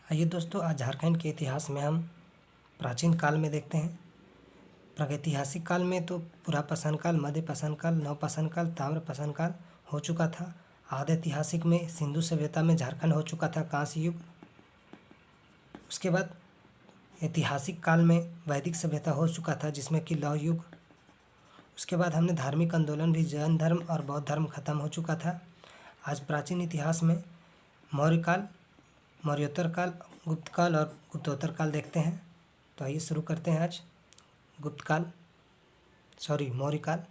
आइए दोस्तों, आज झारखंड के इतिहास में हम प्राचीन काल में देखते हैं। प्रागैतिहासिक काल में तो पुरा पाषाण काल, मध्य पाषाण काल, नव पाषाण काल, ताम्र पाषाण काल हो चुका था। आद्य ऐतिहासिक में सिंधु सभ्यता में झारखंड हो चुका था, कांस्य युग। उसके बाद ऐतिहासिक काल में वैदिक सभ्यता हो चुका था, जिसमें कि लौह युग। उसके बाद हमने धार्मिक आंदोलन भी, जैन धर्म और बौद्ध धर्म खत्म हो चुका था। आज प्राचीन इतिहास में मौर्य काल, मौर्योत्तर काल, गुप्त काल और गुप्तोत्तर काल देखते हैं। तो आइए शुरू करते हैं आज मौर्य काल।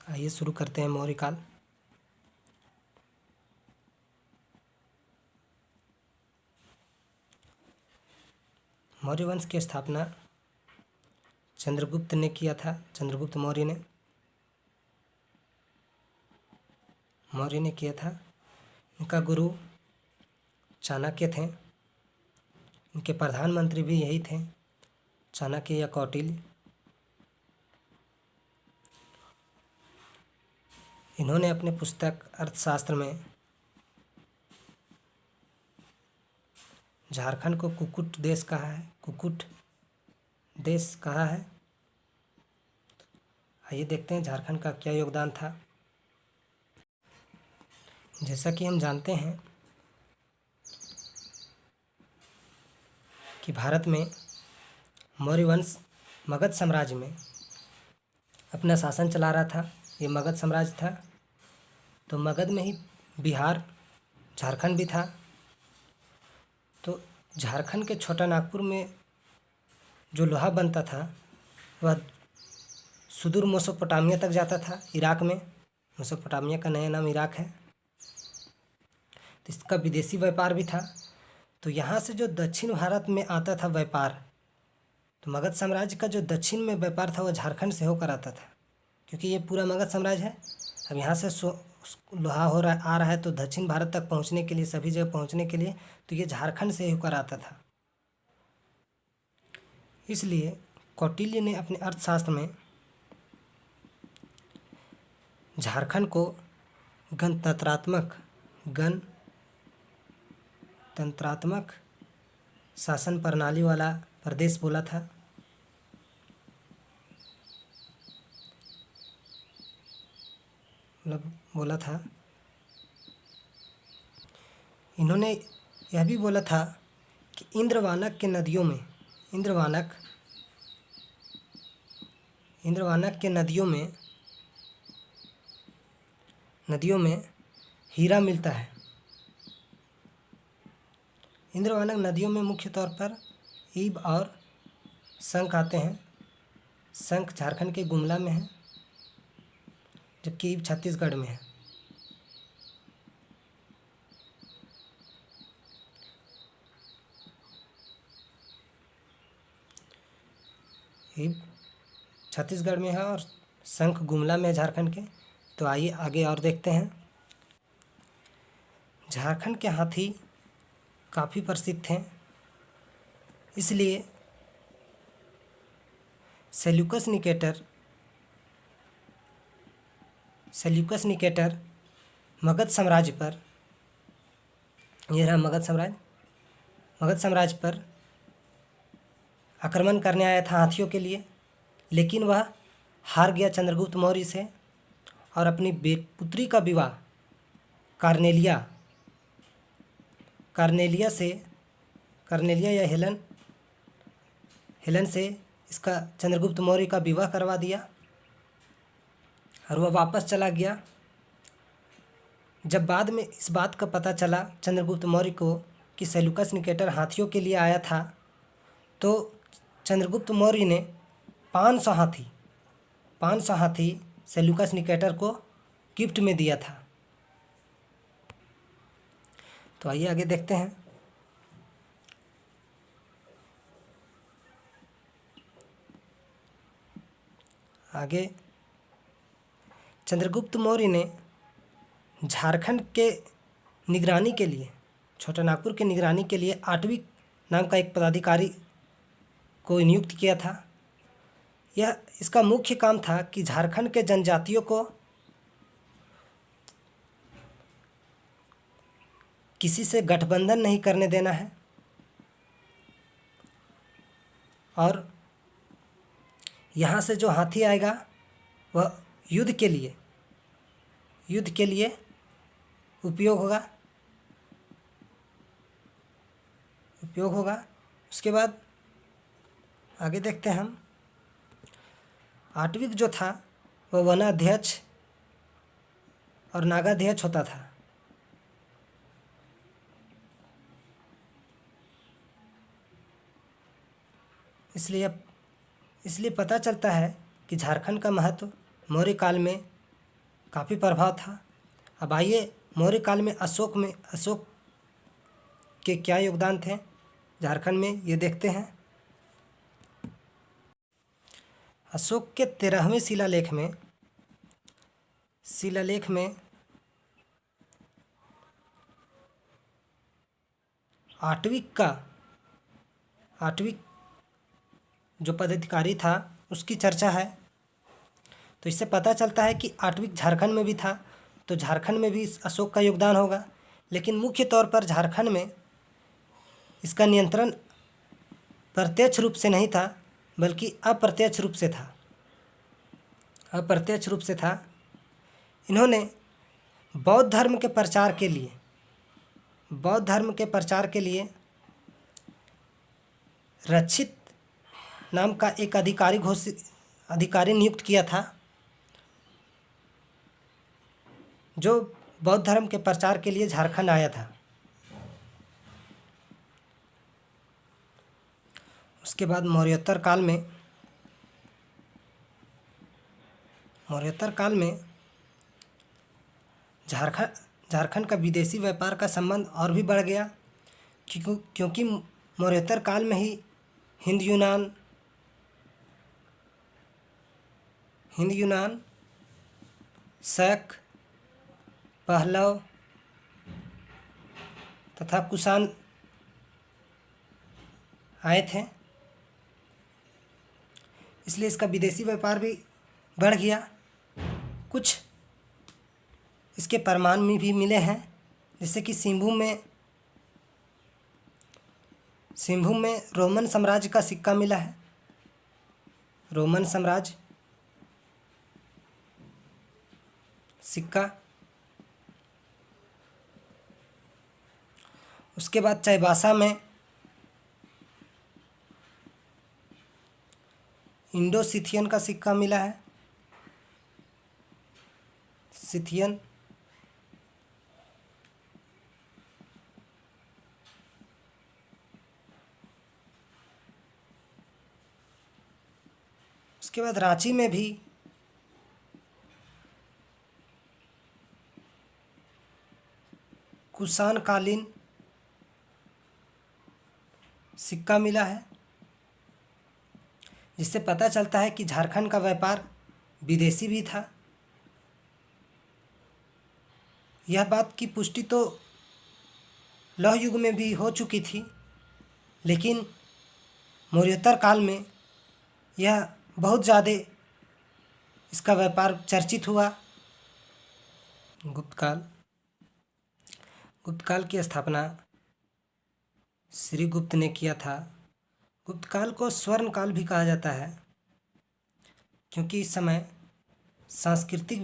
आइए शुरू करते हैं मौर्य काल। मौर्य वंश की स्थापना चंद्रगुप्त ने किया था। चंद्रगुप्त मौर्य ने किया था। इनका गुरु चाणक्य थे। इनके प्रधानमंत्री भी यही थे, चाणक्य या कौटिल्य। इन्होंने अपने पुस्तक अर्थशास्त्र में झारखंड को कुकुट देश कहा है। आइए देखते हैं झारखंड का क्या योगदान था। जैसा कि हम जानते हैं कि भारत में मौर्य वंश मगध साम्राज्य में अपना शासन चला रहा था। ये मगध साम्राज्य था, तो मगध में ही बिहार, झारखंड भी था। तो झारखंड के छोटा नागपुर में जो लोहा बनता था वह सुदूर मेसोपोटामिया तक जाता था, इराक में। मेसोपोटामिया का नया नाम इराक है। तो इसका विदेशी व्यापार भी था। तो यहाँ से जो दक्षिण भारत में आता था व्यापार, तो मगध साम्राज्य का जो दक्षिण में व्यापार था वह झारखंड से होकर आता था, क्योंकि ये पूरा मगध साम्राज्य है। अब यहाँ से लोहा आ रहा है, तो दक्षिण भारत तक पहुँचने के लिए, सभी जगह पहुँचने के लिए, तो ये झारखंड से होकर आता था। इसलिए कौटिल्य ने अपने अर्थशास्त्र में झारखंड को गणतंत्रात्मक शासन प्रणाली वाला प्रदेश बोला था। इन्होंने यह भी बोला था कि इंद्रवानक के नदियों में हीरा मिलता है। इंद्रवानक नदियों में मुख्य तौर पर ईब और शंख आते हैं। शंख झारखंड के गुमला में है, जबकि ईब छत्तीसगढ़ में है। ईब छत्तीसगढ़ में है और शंख गुमला में है झारखंड के। तो आइए आगे और देखते हैं। झारखंड के हाथी काफ़ी प्रसिद्ध थे, इसलिए सेल्यूकस निकेटर मगध साम्राज्य पर, यह रहा मगध साम्राज्य पर आक्रमण करने आया था हाथियों के लिए, लेकिन वह हार गया चंद्रगुप्त मौर्य से और अपनी पुत्री का विवाह कार्नेलिया या हेलन से इसका चंद्रगुप्त मौर्य का विवाह करवा दिया और वह वापस चला गया। जब बाद में इस बात का पता चला चंद्रगुप्त मौर्य को कि सेल्यूकस निकेटर हाथियों के लिए आया था, तो चंद्रगुप्त मौर्य ने 500 हाथी सेल्यूकस निकेटर को गिफ्ट में दिया था। तो आइए आगे देखते हैं। आगे चंद्रगुप्त मौर्य ने झारखंड के निगरानी के लिए, छोटा नागपुर के निगरानी के लिए आटविक नाम का एक पदाधिकारी को नियुक्त किया था। इसका मुख्य काम था कि झारखंड के जनजातियों को किसी से गठबंधन नहीं करने देना है और यहाँ से जो हाथी आएगा वह युद्ध के लिए उपयोग होगा। उसके बाद आगे देखते हैं हम। आटविक जो था वह वनाध्यक्ष और नागाध्यक्ष होता था। इसलिए पता चलता है कि झारखंड का महत्व मौर्य काल में काफ़ी प्रभाव था। अब आइए मौर्य काल में अशोक के क्या योगदान थे झारखंड में, ये देखते हैं। अशोक के 13वें शिलालेख में आटविक जो पदाधिकारी था उसकी चर्चा है। तो इससे पता चलता है कि आटविक झारखंड में भी था, तो झारखंड में भी अशोक का योगदान होगा। लेकिन मुख्य तौर पर झारखंड में इसका नियंत्रण प्रत्यक्ष रूप से नहीं था, बल्कि अप्रत्यक्ष रूप से था। इन्होंने बौद्ध धर्म के प्रचार के लिए रक्षित नाम का एक अधिकारी नियुक्त किया था, जो बौद्ध धर्म के प्रचार के लिए झारखंड आया था। उसके बाद मौर्योत्तर काल में झारखंड का विदेशी व्यापार का संबंध और भी बढ़ गया, क्योंकि मौर्योत्तर काल में ही हिंद यूनान, शक, पहलव तथा कुषाण आए थे। इसलिए इसका विदेशी व्यापार भी बढ़ गया। कुछ इसके प्रमाण भी मिले हैं, जैसे कि सिंहभूम में रोमन साम्राज्य का सिक्का मिला है। रोमन साम्राज्य सिक्का। उसके बाद चाईबासा में इंडो सिथियन का सिक्का मिला है। सिथियन। उसके बाद रांची में भी कुषाण कालीन सिक्का मिला है, जिससे पता चलता है कि झारखंड का व्यापार विदेशी भी था। यह बात की पुष्टि तो लौह युग में भी हो चुकी थी, लेकिन मौर्योत्तर काल में यह बहुत ज़्यादा इसका व्यापार चर्चित हुआ। गुप्त काल की स्थापना श्रीगुप्त ने किया था। गुप्त काल को स्वर्ण काल भी कहा जाता है, क्योंकि इस समय सांस्कृतिक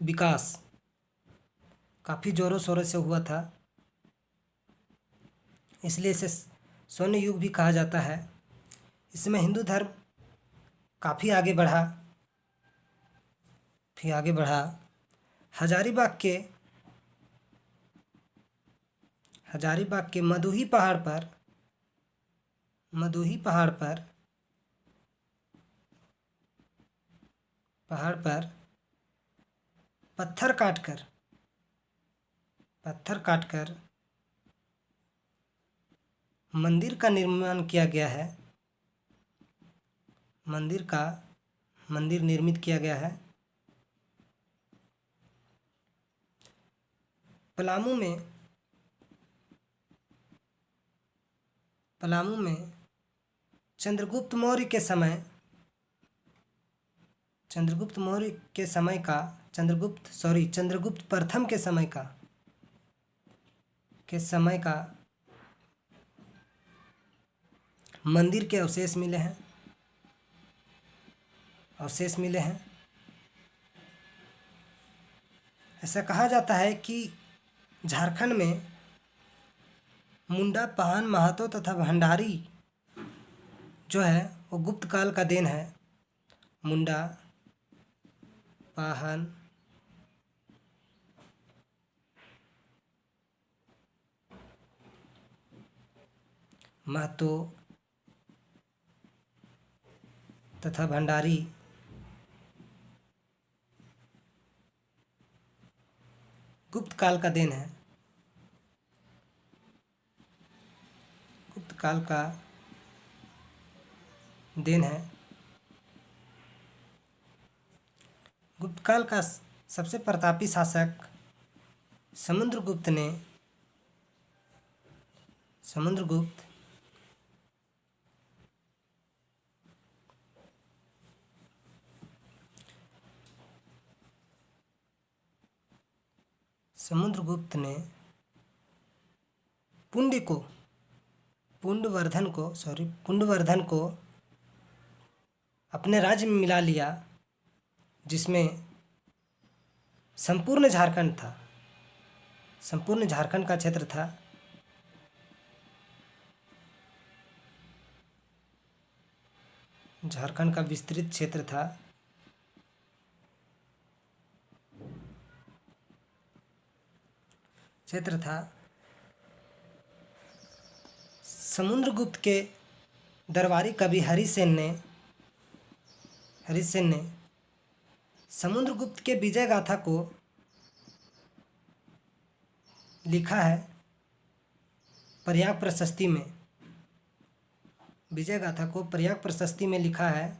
विकास काफ़ी ज़ोरों शोरों से हुआ था, इसलिए इसे स्वर्ण युग भी कहा जाता है। इसमें हिंदू धर्म काफ़ी आगे बढ़ा। हजारीबाग के मदुही पहाड़ पर पत्थर काटकर मंदिर का निर्माण किया गया है। मंदिर निर्मित किया गया है। पलामू में चंद्रगुप्त प्रथम के समय का के समय का मंदिर के अवशेष मिले हैं, ऐसा कहा जाता है कि झारखंड में मुंडा, पाहन, महातो तथा भंडारी जो है वो गुप्त काल का देन है। मुंडा, पाहन, महतो तथा भंडारी गुप्त काल का देन है, गुप्त काल का देन है। गुप्त काल का सबसे प्रतापी शासक समुद्रगुप्त ने पुंडवर्धन को अपने राज्य में मिला लिया, जिसमें संपूर्ण झारखंड का क्षेत्र था। झारखंड का विस्तृत क्षेत्र था। समुद्रगुप्त के दरबारी कवि हरिसेन ने समुद्रगुप्त के विजय गाथा को लिखा है प्रयाग प्रशस्ति में। विजय गाथा को प्रयाग प्रशस्ति में लिखा है,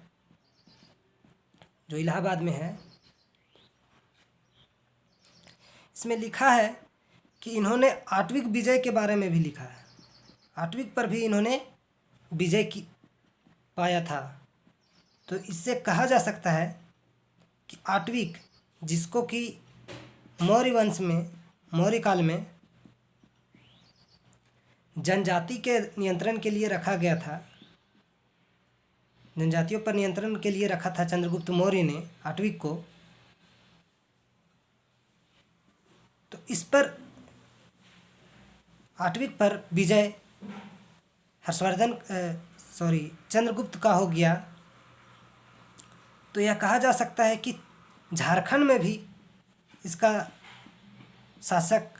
जो इलाहाबाद में है। इसमें लिखा है कि इन्होंने आट्विक विजय के बारे में भी लिखा है। आट्विक पर भी इन्होंने विजय पाया था। तो इससे कहा जा सकता है कि आट्विक, जिसको कि मौर्य काल में जनजाति के नियंत्रण के लिए रखा गया था, जनजातियों पर नियंत्रण के लिए रखा था चंद्रगुप्त मौर्य ने आट्विक को। तो इस पर आट्विक पर विजय चंद्रगुप्त का हो गया। तो यह कहा जा सकता है कि झारखंड में भी इसका शासक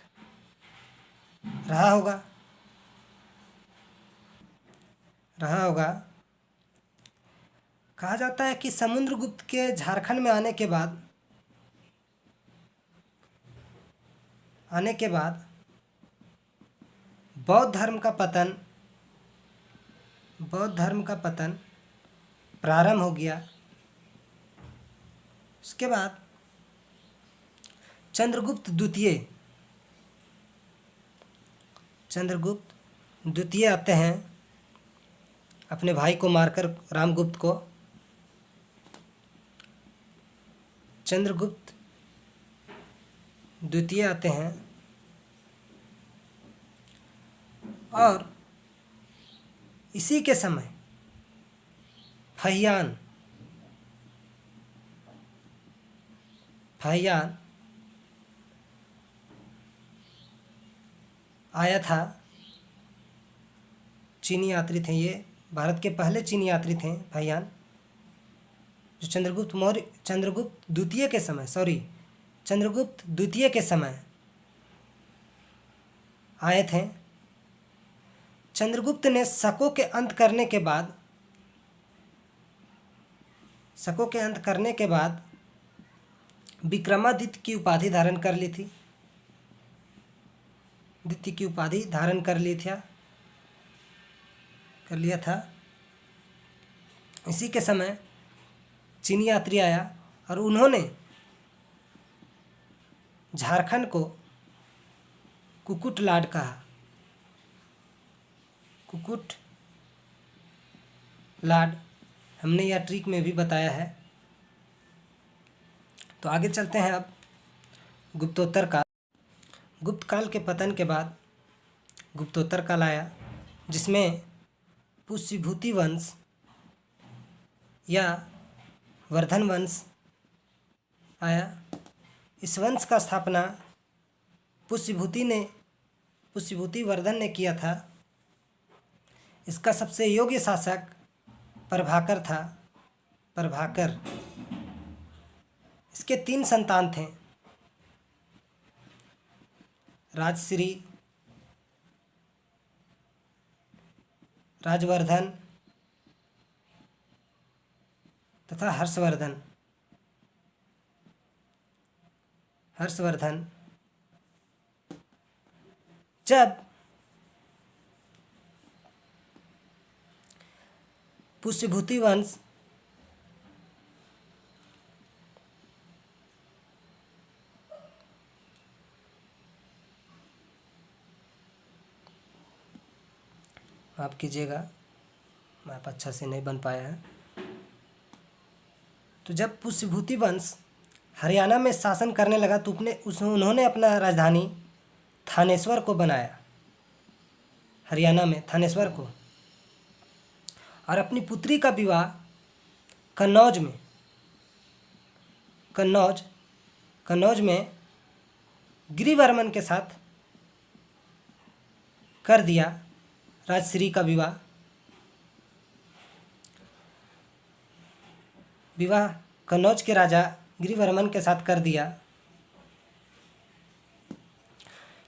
रहा होगा। कहा जाता है कि समुद्रगुप्त के झारखंड में आने के बाद बौद्ध धर्म का पतन प्रारंभ हो गया। उसके बाद चंद्रगुप्त द्वितीय आते हैं अपने भाई को मारकर, रामगुप्त को। चंद्रगुप्त द्वितीय आते हैं और इसी के समय फहियान आया था। चीनी यात्री थे, ये भारत के पहले चीनी यात्री थे फहियान, जो चंद्रगुप्त द्वितीय के समय आए थे। चंद्रगुप्त ने शकों के अंत करने के बाद विक्रमादित्य की उपाधि धारण कर ली थी। कर लिया था। इसी के समय चीनी यात्री आया और उन्होंने झारखंड को कुकुट लाड कहा। कुकुट लाड हमने यह ट्रिक में भी बताया है। तो आगे चलते हैं अब गुप्तोत्तर काल। गुप्त काल के पतन के बाद गुप्तोत्तर काल आया, जिसमें पुष्यभूति वंश या वर्धन वंश आया। इस वंश का स्थापना पुष्यभूति वर्धन ने किया था। इसका सबसे योग्य शासक प्रभाकर था। प्रभाकर। इसके 3 संतान थे, राजश्री, राजवर्धन तथा हर्षवर्धन। जब पुष्यभूति वंश माफ़ कीजिएगा, मैप अच्छा से नहीं बन पाया है। तो जब पुष्यभूति वंश हरियाणा में शासन करने लगा तो उन्होंने अपना राजधानी थानेश्वर को बनाया, हरियाणा में थानेश्वर को, और अपनी पुत्री का विवाह कन्नौज में गिरिवर्मन के साथ कर दिया। राजश्री का विवाह कन्नौज के राजा गिरिवर्मन के साथ कर दिया।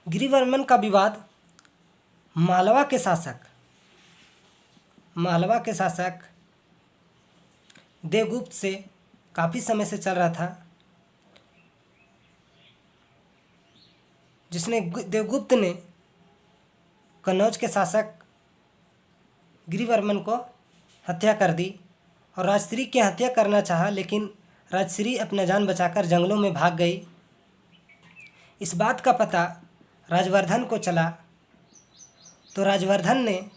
गिरिवर्मन का विवाद मालवा के शासक देवगुप्त से काफ़ी समय से चल रहा था, जिसने देवगुप्त ने कन्नौज के शासक गिरिवर्मन को हत्या कर दी और राजश्री की हत्या करना चाहा, लेकिन राजश्री अपना जान बचाकर जंगलों में भाग गई। इस बात का पता राजवर्धन को चला तो राजवर्धन ने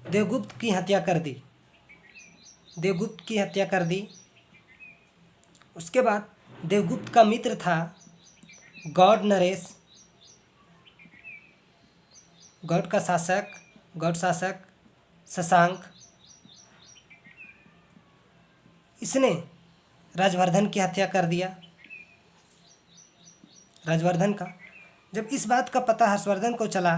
देवगुप्त की हत्या कर दी। उसके बाद देवगुप्त का मित्र था गौड़ शासक शशांक। इसने राजवर्धन की हत्या कर दिया। जब इस बात का पता हर्षवर्धन को चला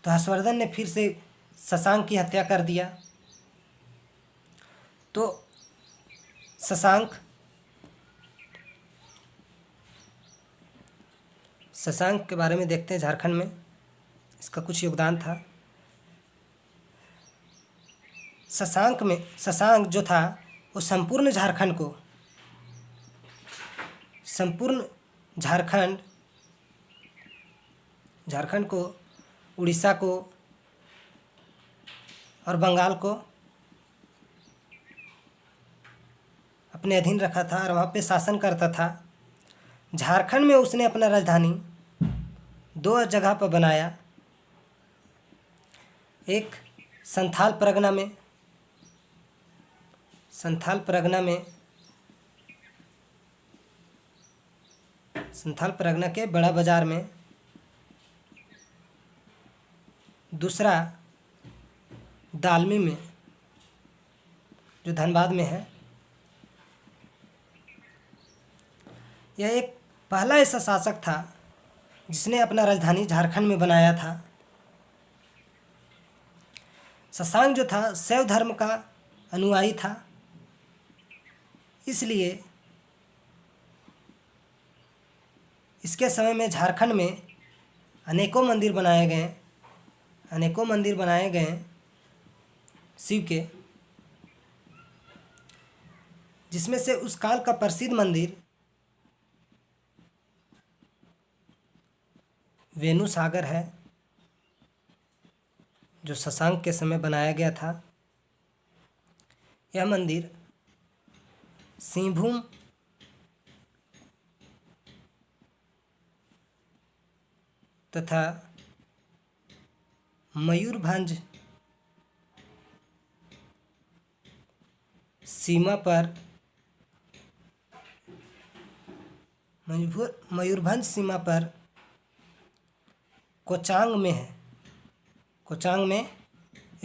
तो हर्षवर्धन ने फिर से शशांक की हत्या कर दिया। तो शशांक के बारे में देखते हैं। झारखंड में इसका कुछ योगदान था। शशांक जो था वो संपूर्ण झारखंड को, उड़ीसा को और बंगाल को अपने अधीन रखा था और वहाँ पे शासन करता था। झारखंड में उसने अपना राजधानी 2 जगह पर बनाया। एक संथाल परगना के बड़ा बाजार में, दूसरा दालमी में जो धनबाद में है। यह एक पहला ऐसा शासक था जिसने अपना राजधानी झारखंड में बनाया था। शशांक जो था शैव धर्म का अनुयायी था, इसलिए इसके समय में झारखंड में अनेकों मंदिर बनाए गए शिव के, जिसमें से उस काल का प्रसिद्ध मंदिर वेणु सागर है, जो शशांक के समय बनाया गया था। यह मंदिर सिंहभूम तथा मयूरभंज सीमा पर कोचांग में है, कोचांग में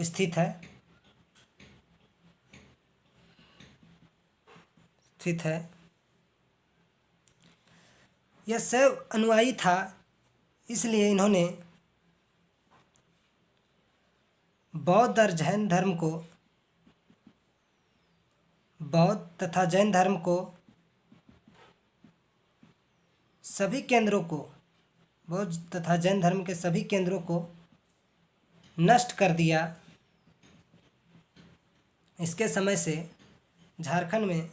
स्थित है, यह शैव अनुयायी था, इसलिए इन्होंने बौद्ध और जैन धर्म को, बौद्ध तथा जैन धर्म को सभी केंद्रों को, बौद्ध तथा जैन धर्म के सभी केंद्रों को नष्ट कर दिया। इसके समय से झारखंड में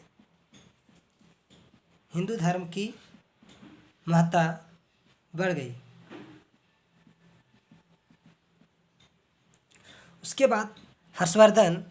हिंदू धर्म की महत्ता बढ़ गई। उसके बाद हर्षवर्धन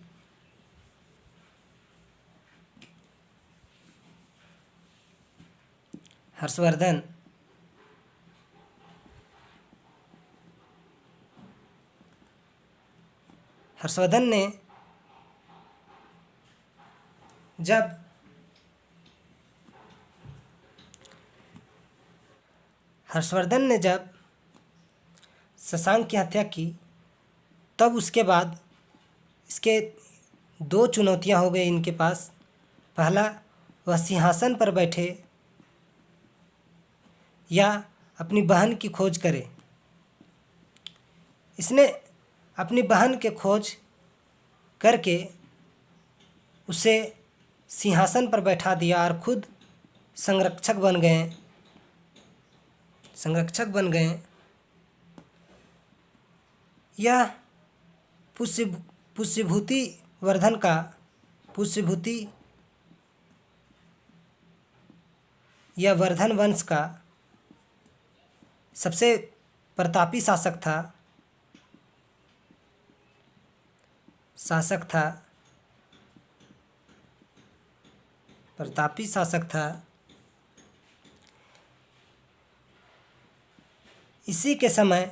ने जब शशांक की हत्या की, तब उसके बाद इसके दो चुनौतियां हो गई इनके पास। पहला, वह सिंहासन पर बैठे या अपनी बहन की खोज करे। इसने अपनी बहन के खोज करके उसे सिंहासन पर बैठा दिया और खुद संरक्षक बन गए। यह पुष्यभूति या वर्धन वंश का सबसे प्रतापी शासक था। इसी के समय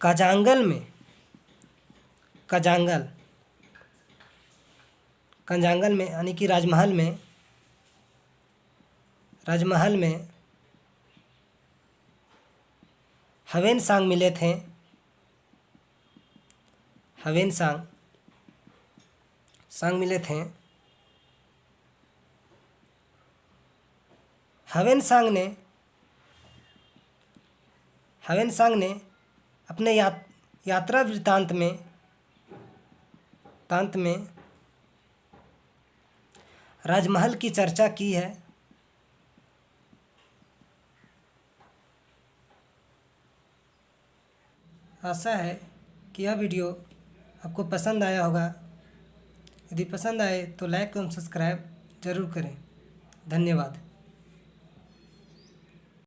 कंजांगल में यानी कि राजमहल में हवेनसांग मिले थे। हवेनसांग ने अपने यात्रा वृत्तांत में राजमहल की चर्चा की है। आशा है कि यह वीडियो आपको पसंद आया होगा। यदि पसंद आए तो लाइक एवं सब्सक्राइब जरूर करें। धन्यवाद।